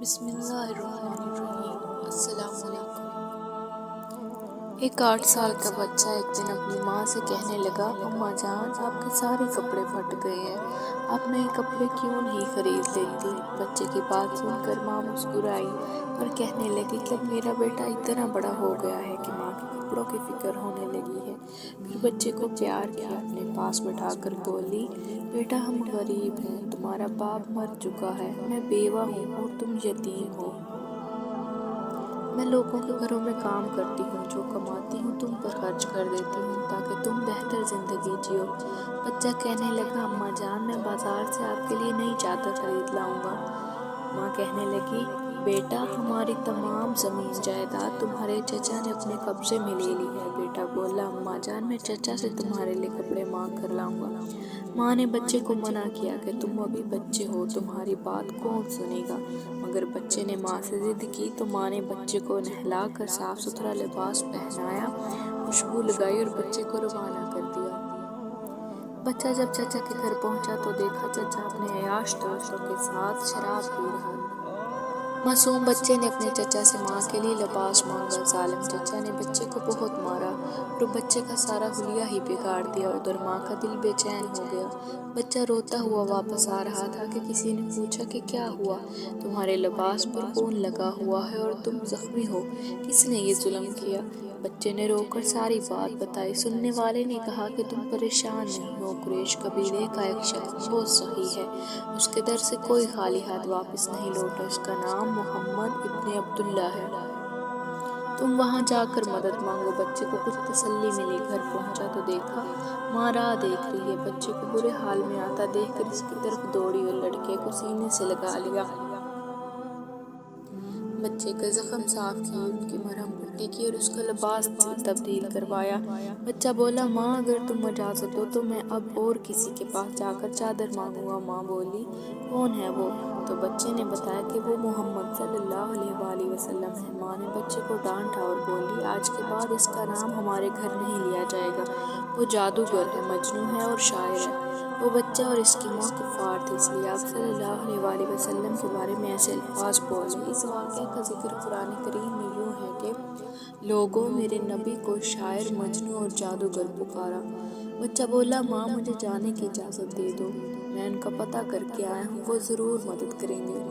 بسم اللہ الرحمن الرحیم۔ السلام علیکم۔ ایک 8 سال کا بچہ ایک دن اپنی ماں سے کہنے لگا، اماں جان آپ کے سارے کپڑے پھٹ گئے ہیں، آپ نئے کپڑے کیوں نہیں خرید لیتی؟ بچے کی بات سن کر ماں مسکرائی اور کہنے لگی کہ اب میرا بیٹا اتنا بڑا ہو گیا ہے کہ ماں کے کپڑوں کی فکر ہونے لگی ہے۔ پھر بچے کو پیار کیا، اپنے پاس بٹھا کر بولی، بیٹا ہم غریب ہیں، تمہارا باپ مر چکا ہے، میں بیوہ ہوں اور تم یتیم ہو۔ میں لوگوں کے گھروں میں کام کرتی ہوں، جو کماتی ہوں تم پر خرچ کر دیتی ہوں تاکہ تم بہتر زندگی جیو۔ بچہ کہنے لگا، اماں جان میں بازار سے آپ کے لیے نئی چادر خرید لاؤں گا۔ ماں کہنے لگی، بیٹا ہماری تمام زمین جائیداد تمہارے چچا نے اپنے قبضے میں لے لی ہے۔ بیٹا بولا، اماں جان میں چچا سے تمہارے لیے کپڑے مانگ کر لاؤں گا۔ ماں نے بچے کو منع کیا کہ تم ابھی بچے ہو، تمہاری بات کون سنے گا؟ مگر بچے نے ماں سے ضد کی تو ماں نے بچے کو نہلا کر صاف ستھرا لباس پہنایا، خوشبو لگائی اور بچے کو روانہ کر دیا۔ بچہ جب چچا کے گھر پہنچا تو دیکھا چچا اپنے عیاش دوستوں کے ساتھ شراب پی رہا تھا۔ معصوم بچے نے اپنے چچا سے ماں کے لیے لباس مانگا۔ ظالم چچا نے بچے کو بہت مارا اور بچے کا سارا حلیہ ہی بگاڑ دیا۔ ادھر ماں کا دل بے چین ہو گیا۔ بچہ روتا ہوا واپس آ رہا تھا کہ کسی نے پوچھا کہ کیا ہوا؟ تمہارے لباس پر خون لگا ہوا ہے اور تم زخمی ہو، کس نے یہ ظلم کیا؟ بچے نے رو کر ساری بات بتائی۔ سننے والے نے کہا کہ تم پریشان نہیں ہو، قریش قبیلے کا ایک شخص بہت سخی ہے، اس کے در سے کوئی خالی ہاتھ واپس نہیں لوٹا، اس کا نام محمد ابن عبداللہ ہے، تم وہاں جا کر مدد مانگو۔ بچے کو کچھ تسلی ملی۔ گھر پہنچا تو دیکھا ماں راہ دیکھ رہی ہے۔ بچے کو برے حال میں آتا دیکھ کر اس کی طرف دوڑی اور لڑکے کو سینے سے لگا لیا۔ بچے کا زخم صاف کی، ان کی مرہم پٹی کی اور اس کا لباس تبدیل کروایا۔ بچہ بولا، ماں اگر تم اجازت دو تو میں اب اور کسی کے پاس جا کر چادر مانگوں گا۔ ماں بولی، کون ہے وہ؟ تو بچے نے بتایا کہ وہ محمد صلی اللہ علیہ وآلہ وسلم ہے۔ ماں نے بچے کو ڈانٹا اور بولی، آج کے بعد اس کا نام ہمارے گھر نہیں لیا جائے گا، وہ جادوگر ہے، مجنوں ہے اور شاعر ہے۔ وہ بچہ اور اس کی ماں کفار تھے، اس لیے آپ صلی اللہ علیہ وآلہ وسلم کے بارے میں ایسے الفاظ بولے۔ اس واقعہ کا ذکر قرآن کریم میں یوں ہے کہ لوگوں میرے نبی کو شاعر، مجنوں اور جادوگر پکارا۔ بچہ بولا، ماں مجھے جانے کی اجازت دے دو، میں ان کا پتہ کر کے آیا ہوں، وہ ضرور مدد کریں گے۔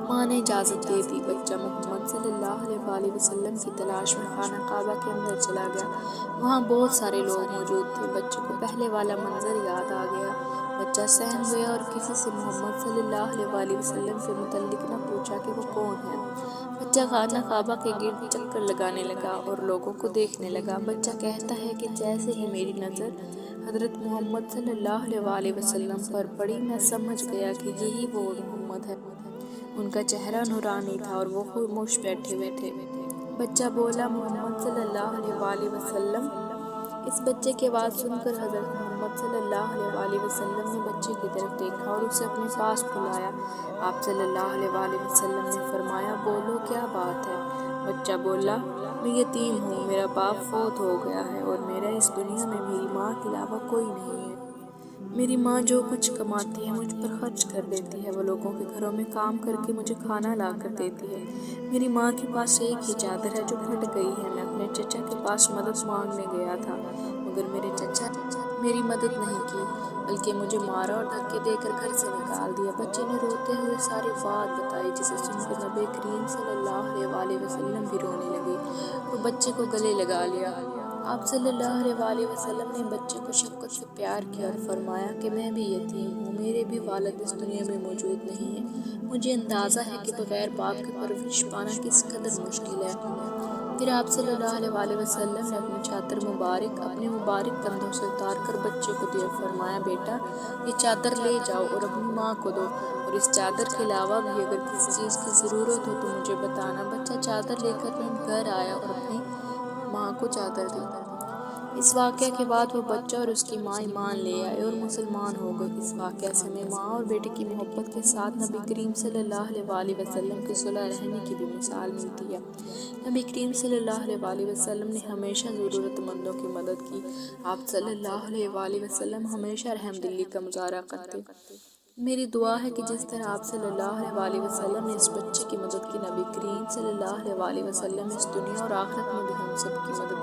ماں نے اجازت دے دی۔ بچہ محمد صلی اللہ علیہ وآلہ وسلم کی تلاش میں خانہ کعبہ کے اندر چلا گیا۔ وہاں بہت سارے لوگ موجود تھے۔ بچے کو پہلے والا منظر یاد آ گیا۔ بچہ سہم گیا اور کسی سے محمد صلی اللہ علیہ وآلہ وسلم کے متعلق نہ پوچھا کہ وہ کون ہے۔ بچہ خانہ کعبہ کے گرد چکر لگانے لگا اور لوگوں کو دیکھنے لگا۔ بچہ کہتا ہے کہ جیسے ہی میری نظر حضرت محمد صلی اللہ علیہ وآلہ وسلم پر پڑی، میں سمجھ گیا کہ یہی وہ محمد ہے۔ ان کا چہرہ نورانی تھا اور وہ خاموش بیٹھے ہوئے تھے۔ بچہ بولا، محمد صلی اللہ علیہ وآلہ وسلم۔ اس بچے کی آواز سن کر حضرت محمد صلی اللہ علیہ وآلہ وسلم نے بچے کی طرف دیکھا اور اسے اپنے پاس بلایا۔ آپ صلی اللہ علیہ وآلہ وسلم نے فرمایا، بولو کیا بات ہے؟ بچہ بولا، میں یتیم ہوں، میرا باپ فوت ہو گیا ہے اور میرا اس دنیا میں میری ماں کے علاوہ کوئی نہیں ہے۔ میری ماں جو کچھ کماتی ہے مجھ پر خرچ کر دیتی ہے، وہ لوگوں کے گھروں میں کام کر کے مجھے کھانا لا کر دیتی ہے۔ میری ماں کے پاس ایک ہی چادر ہے جو پھٹ گئی ہے۔ میں اپنے چچا کے پاس مدد مانگنے گیا تھا مگر میرے چچا میری مدد نہیں کی، بلکہ مجھے مارا اور دھکے دے کر گھر سے نکال دیا۔ بچے نے روتے ہوئے ساری بات بتائی، جسے سن کر نبی کریم صلی اللہ علیہ وآلہ وسلم بھی رونے لگے اور بچے کو گلے لگا لیا۔ آپ صلی اللہ علیہ وآلہ وسلم نے بچے کو شفقت سے پیار کیا اور فرمایا کہ میں بھی یتیم ہوں، میرے بھی والد اس دنیا میں موجود نہیں ہیں، مجھے اندازہ ہے کہ بغیر باپ کے پرورش پانا کس قدر مشکل ہے۔ پھر آپ صلی اللہ علیہ وآلہ وسلم نے اپنی چادر مبارک اپنے مبارک کندھوں سے اتار کر بچے کو دی اور فرمایا، بیٹا یہ چادر لے جاؤ اور اپنی ماں کو دو، اور اس چادر کے علاوہ بھی اگر کسی چیز کی ضرورت ہو تو مجھے بتانا۔ بچہ چادر لے کر گھر آیا اور اپنی ماں کو چادر دی۔ اس واقعہ کے بعد وہ بچہ اور اس کی ماں ایمان لے آئے اور مسلمان ہو گئے۔ اس واقعہ سے ہمیں ماں اور بیٹے کی محبت کے ساتھ نبی کریم صلی اللہ علیہ وآلہ وسلم کے صلح رحمی کی بھی مثال ملتی ہے۔ نبی کریم صلی اللہ علیہ وآلہ وسلم نے ہمیشہ ضرورت مندوں کی مدد کی۔ آپ صلی اللہ علیہ وآلہ وسلم ہمیشہ رحم دلی کا مظاہرہ کرتے۔ میری دعا ہے کہ جس طرح آپ صلی اللہ علیہ وسلم نے اس بچے کی مدد کی، نبی کریم صلی اللہ علیہ وسلم اس دنیا اور آخرت میں بھی ہم سب کی مدد